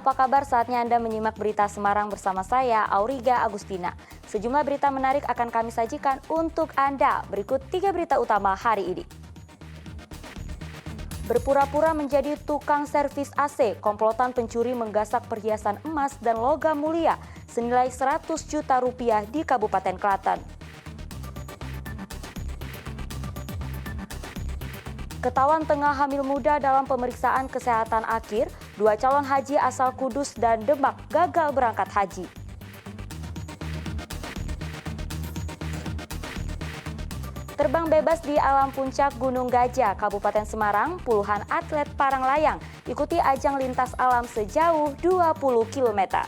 Apa kabar? Saatnya Anda menyimak berita Semarang bersama saya, Auriga Agustina. Sejumlah berita menarik akan kami sajikan untuk Anda. Berikut 3 berita utama hari ini. Berpura-pura menjadi tukang servis AC, komplotan pencuri menggasak perhiasan emas dan logam mulia senilai 100 juta rupiah di Kabupaten Klaten. Ketahuan tengah hamil muda dalam pemeriksaan kesehatan akhir, 2 calon haji asal Kudus dan Demak gagal berangkat haji. Terbang bebas di alam puncak Gunung Gajah, Kabupaten Semarang, puluhan atlet parang layang ikuti ajang lintas alam sejauh 20 km.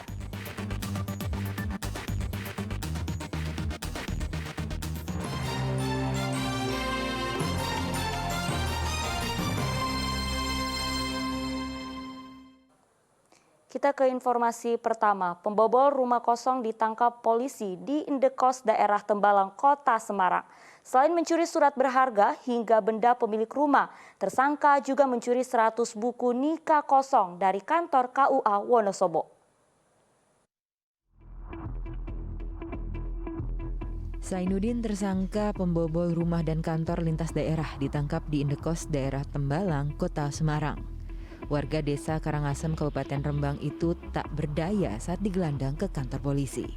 Kita ke informasi pertama. Pembobol rumah kosong ditangkap polisi di Indekos daerah Tembalang, Kota Semarang. Selain mencuri surat berharga hingga benda pemilik rumah, tersangka juga mencuri 100 buku nikah kosong dari kantor KUA Wonosobo. Zainuddin, tersangka pembobol rumah dan kantor lintas daerah, ditangkap di Indekos daerah Tembalang, Kota Semarang. Warga desa Karangasem, Kabupaten Rembang itu tak berdaya saat digelandang ke kantor polisi.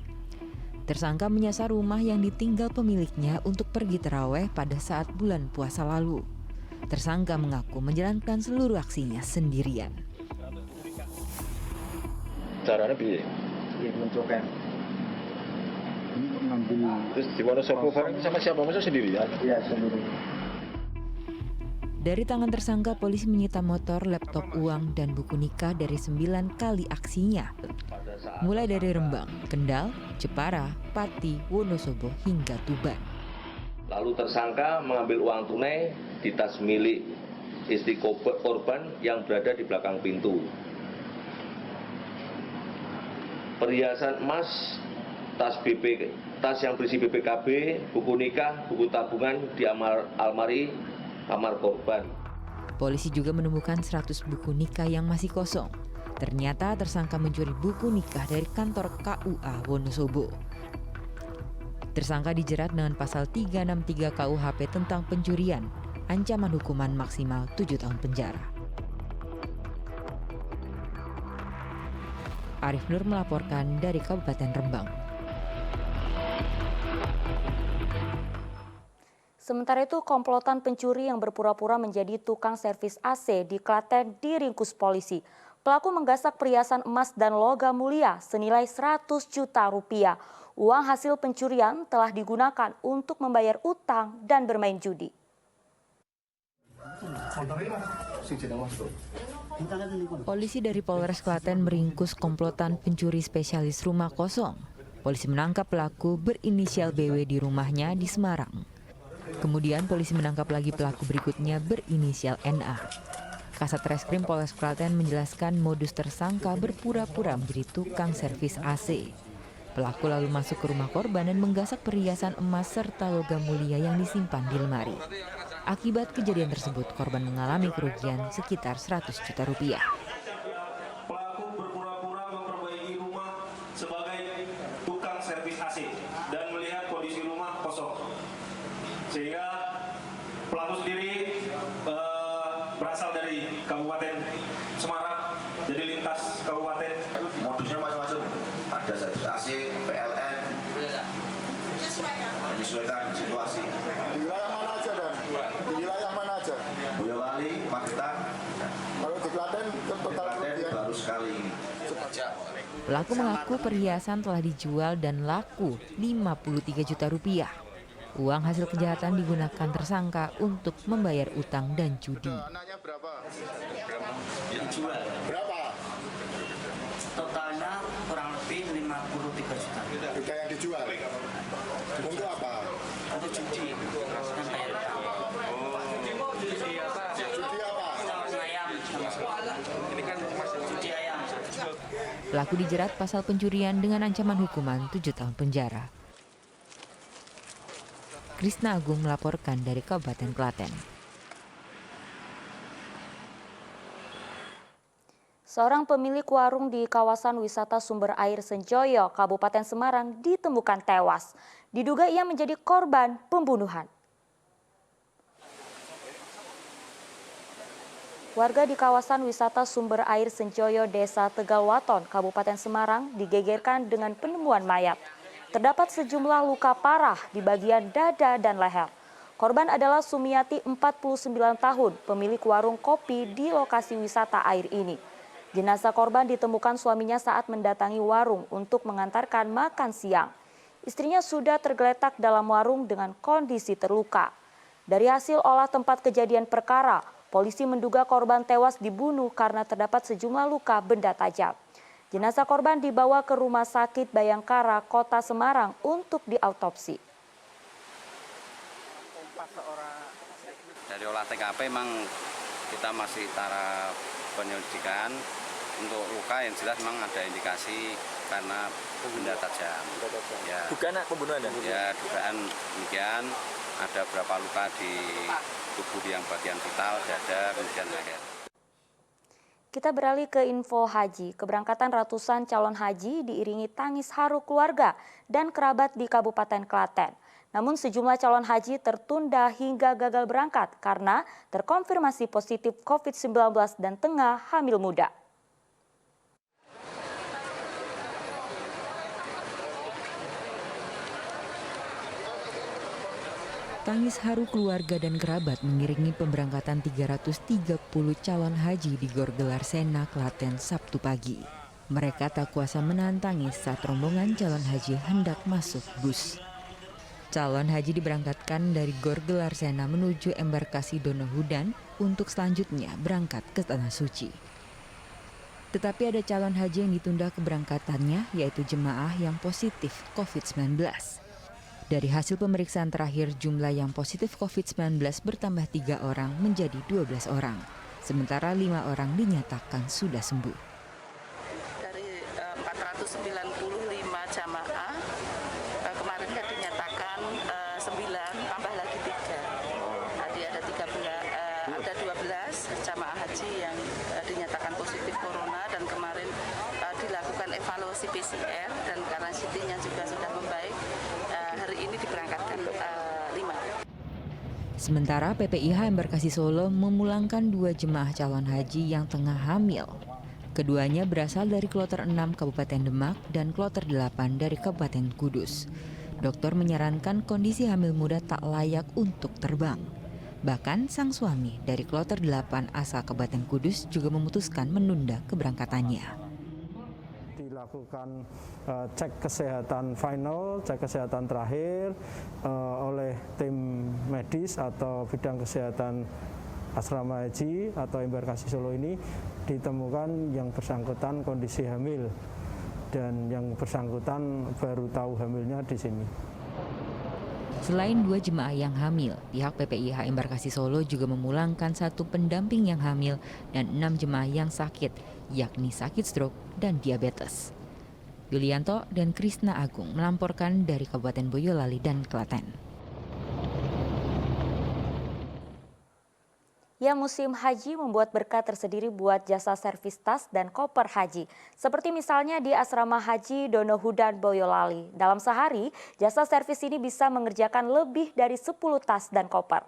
Tersangka menyasar rumah yang ditinggal pemiliknya untuk pergi tarawih pada saat bulan puasa lalu. Tersangka mengaku menjalankan seluruh aksinya sendirian. Caranya piye? Iya, mencokan. Ngambil. Terus di Wonosobo bareng sama siapa? Masa sendirian? Iya, sendiri. Dari tangan tersangka, polisi menyita motor, laptop, uang, dan buku nikah dari 9 kali aksinya. Mulai dari Rembang, Kendal, Jepara, Pati, Wonosobo, hingga Tuban. Lalu tersangka mengambil uang tunai di tas milik istri korban yang berada di belakang pintu. Perhiasan emas, tas yang berisi BPKB, buku nikah, buku tabungan di almari kamar korban. Polisi juga menemukan 100 buku nikah yang masih kosong. Ternyata tersangka mencuri buku nikah dari kantor KUA Wonosobo. Tersangka dijerat dengan pasal 363 KUHP tentang pencurian, ancaman hukuman maksimal 7 tahun penjara. Arif Nur melaporkan dari Kabupaten Rembang. Sementara itu, komplotan pencuri yang berpura-pura menjadi tukang servis AC di Klaten diringkus polisi. Pelaku menggasak perhiasan emas dan logam mulia senilai 100 juta rupiah. Uang hasil pencurian telah digunakan untuk membayar utang dan bermain judi. Polisi dari Polres Klaten meringkus komplotan pencuri spesialis rumah kosong. Polisi menangkap pelaku berinisial BW di rumahnya di Semarang. Kemudian polisi menangkap lagi pelaku berikutnya berinisial NA. Kasat Reskrim Polres Klaten menjelaskan modus tersangka berpura-pura menjadi tukang servis AC. Pelaku lalu masuk ke rumah korban dan menggasak perhiasan emas serta logam mulia yang disimpan di lemari. Akibat kejadian tersebut, korban mengalami kerugian sekitar 100 juta rupiah. Pelaku berpura-pura memperbaiki rumah sebagai tukang servis AC dan melihat kondisi rumah kosong. Sehingga pelaku sendiri berasal dari Kabupaten Semarang, jadi lintas kabupaten. Modusnya macam-macam, ada servis AC, PLN, menyesuaikan situasi. Di wilayah mana aja, Dan? Di wilayah mana aja? Boyolali, Magetan, Kalau di Klaten, total kerugian baru sekali. Pelaku mengaku perhiasan telah dijual dan laku 53 juta rupiah. Uang hasil kejahatan digunakan tersangka untuk membayar utang dan judi. Anaknya berapa? Yang jual. Berapa? Totalnya kurang lebih 53 juta. Juga yang dijual. Untuk apa? Untuk judi, maksudnya bayar utang. Judi apa? Ayam sama sekali. Ini kan judi ayam. Pelaku dijerat pasal pencurian dengan ancaman hukuman 7 tahun penjara. Krisna Agung melaporkan dari Kabupaten Klaten. Seorang pemilik warung di kawasan wisata Sumber Air Senjoyo, Kabupaten Semarang ditemukan tewas. Diduga ia menjadi korban pembunuhan. Warga di kawasan wisata Sumber Air Senjoyo, Desa Tegalwaton, Kabupaten Semarang digegerkan dengan penemuan mayat. Terdapat sejumlah luka parah di bagian dada dan leher. Korban adalah Sumiati, 49 tahun, pemilik warung kopi di lokasi wisata air ini. Jenazah korban ditemukan suaminya saat mendatangi warung untuk mengantarkan makan siang. Istrinya sudah tergeletak dalam warung dengan kondisi terluka. Dari hasil olah tempat kejadian perkara, polisi menduga korban tewas dibunuh karena terdapat sejumlah luka benda tajam. Jenazah korban dibawa ke Rumah Sakit Bayangkara, Kota Semarang untuk diautopsi. Dari olah TKP memang kita masih taraf penyelidikan. Untuk luka yang jelas memang ada indikasi karena benda tajam. Ya, dugaan pembunuhan dan ya, dugaan demikian. Ada beberapa luka di tubuh yang bagian vital, dada, kemudian leher. Kita beralih ke info haji. Keberangkatan ratusan calon haji diiringi tangis haru keluarga dan kerabat di Kabupaten Klaten. Namun sejumlah calon haji tertunda hingga gagal berangkat karena terkonfirmasi positif COVID-19 dan tengah hamil muda. Tangis haru keluarga dan kerabat mengiringi pemberangkatan 330 calon haji di Gor Gelar Sena, Klaten, Sabtu pagi. Mereka tak kuasa menahan tangis saat rombongan calon haji hendak masuk bus. Calon haji diberangkatkan dari Gor Gelar Sena menuju embarkasi Donohudan untuk selanjutnya berangkat ke Tanah Suci. Tetapi ada calon haji yang ditunda keberangkatannya, yaitu jemaah yang positif COVID-19. Dari hasil pemeriksaan terakhir, jumlah yang positif COVID-19 bertambah 3 orang menjadi 12 orang. Sementara 5 orang dinyatakan sudah sembuh. Dari 495 jamaah, kemarin kan dinyatakan 9, tambah lagi 3. Tadi ada 12 jamaah haji yang dinyatakan positif corona dan kemarin dilakukan evaluasi PCR dan karena CT-nya juga sudah membaik. Hari ini diberangkatkan 5. Sementara PPIH Embarkasi Solo memulangkan 2 jemaah calon haji yang tengah hamil. Keduanya berasal dari Kloter 6 Kabupaten Demak dan Kloter 8 dari Kabupaten Kudus. Dokter menyarankan kondisi hamil muda tak layak untuk terbang. Bahkan sang suami dari Kloter 8 asal Kabupaten Kudus juga memutuskan menunda keberangkatannya. Dilakukan cek kesehatan final, cek kesehatan terakhir oleh tim medis atau bidang kesehatan asrama haji atau embarkasi Solo ini, ditemukan yang bersangkutan kondisi hamil dan yang bersangkutan baru tahu hamilnya di sini. Selain 2 jemaah yang hamil, pihak PPIH Embarkasi Solo juga memulangkan 1 pendamping yang hamil dan 6 jemaah yang sakit, yakni sakit stroke dan diabetes. Yulianto dan Krisna Agung melaporkan dari Kabupaten Boyolali dan Klaten. Ya, musim haji membuat berkah tersendiri buat jasa servis tas dan koper haji. Seperti misalnya di Asrama Haji Donohudan, Boyolali. Dalam sehari, jasa servis ini bisa mengerjakan lebih dari 10 tas dan koper.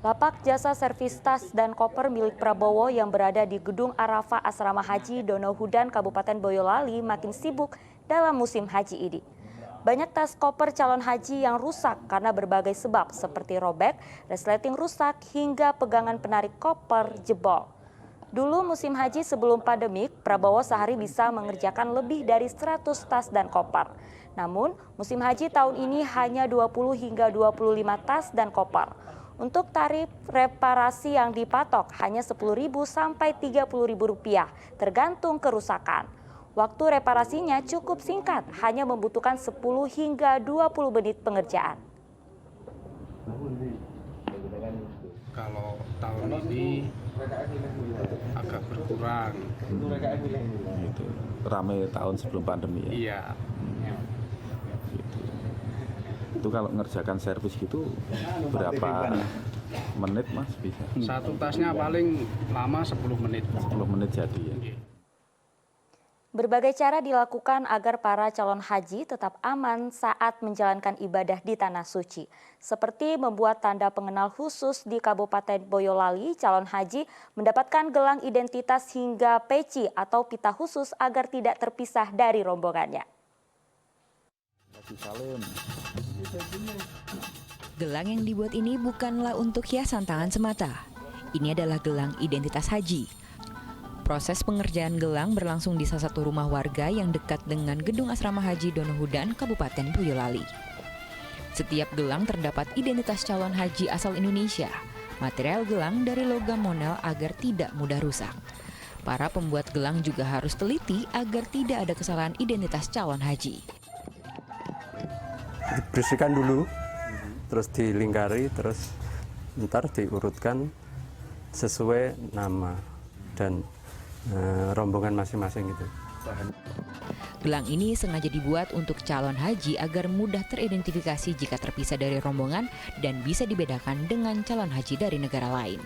Lapak jasa servis tas dan koper milik Prabowo yang berada di Gedung Arafah Asrama Haji Donohudan, Kabupaten Boyolali makin sibuk dalam musim haji ini. Banyak tas koper calon haji yang rusak karena berbagai sebab seperti robek, resleting rusak, hingga pegangan penarik koper jebol. Dulu musim haji sebelum pandemik, Prabowo sehari bisa mengerjakan lebih dari 100 tas dan koper. Namun, musim haji tahun ini hanya 20 hingga 25 tas dan koper. Untuk tarif reparasi yang dipatok hanya Rp10.000 sampai Rp30.000 tergantung kerusakan. Waktu reparasinya cukup singkat, hanya membutuhkan 10 hingga 20 menit pengerjaan. Kalau tahun ini agak berkurang. Itu ramai tahun sebelum pandemi ya? Iya. Itu kalau ngerjakan servis gitu berapa menit mas bisa. Satu tasnya paling lama 10 menit. 10 menit jadi ya. Berbagai cara dilakukan agar para calon haji tetap aman saat menjalankan ibadah di Tanah Suci. Seperti membuat tanda pengenal khusus di Kabupaten Boyolali, calon haji mendapatkan gelang identitas hingga peci atau pita khusus agar tidak terpisah dari rombongannya. Gelang yang dibuat ini bukanlah untuk hiasan tangan semata. Ini adalah gelang identitas haji. Proses pengerjaan gelang berlangsung di salah satu rumah warga yang dekat dengan Gedung Asrama Haji Donohudan, Kabupaten Boyolali. Setiap gelang terdapat identitas calon haji asal Indonesia. Material gelang dari logam monel agar tidak mudah rusak. Para pembuat gelang juga harus teliti agar tidak ada kesalahan identitas calon haji. Dibersihkan dulu, terus dilingkari, terus ntar diurutkan sesuai nama dan rombongan masing-masing itu. Gelang ini sengaja dibuat untuk calon haji agar mudah teridentifikasi jika terpisah dari rombongan dan bisa dibedakan dengan calon haji dari negara lain.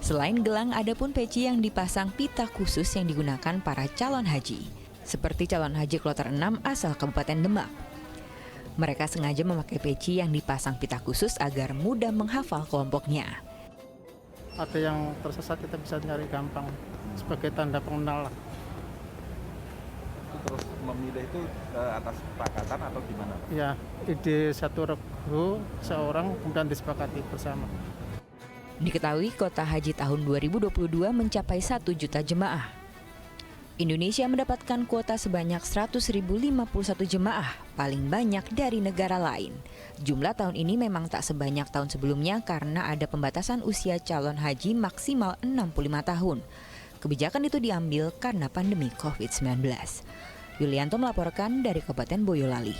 Selain gelang, ada pun peci yang dipasang pita khusus yang digunakan para calon haji, seperti calon haji kloter 6 asal Kabupaten Demak. Mereka sengaja memakai peci yang dipasang pita khusus agar mudah menghafal kelompoknya. Ada yang tersesat kita bisa nyari gampang sebagai tanda pengenal. Terus memilih itu atas kesepakatan atau gimana? Ya, ide satu regu seorang kemudian disepakati bersama. Diketahui kota haji tahun 2022 mencapai 1 juta jemaah. Indonesia mendapatkan kuota sebanyak 100.051 jemaah, paling banyak dari negara lain. Jumlah tahun ini memang tak sebanyak tahun sebelumnya karena ada pembatasan usia calon haji maksimal 65 tahun. Kebijakan itu diambil karena pandemi COVID-19. Yulianto melaporkan dari Kabupaten Boyolali.